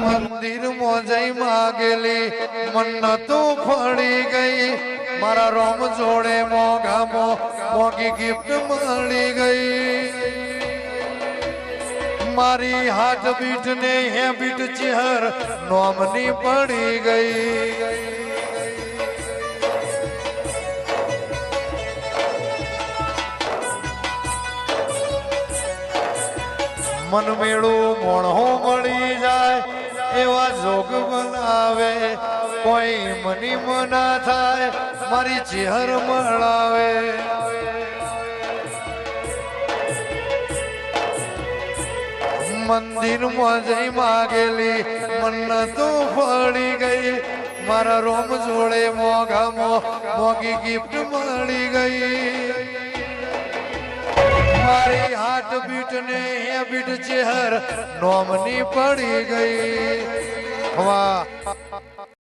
મંદિર મોજઈ માગેલી મન્નતો ફળી ગઈ મારા રોમ જોડે મોગી ગિફ્ટ મળી ગઈ મારી હાથ બીટ ને હેબિટ ચહેર નોમની પડી ગઈ મન મેળું મોણો મળી જાય એવા જોગ બનાવે કોઈ મની મના થાય મારી ચહેર મળાવે મંદિર માં જઈ માગેલી મન્નતો ફળી ગઈ મારા રોમ જોડે મોગી ગિફ્ટ મળી ગઈ મારી હાથ બીટ ને હેબિટ ચહેર નોમની પડી ગઈ વાહ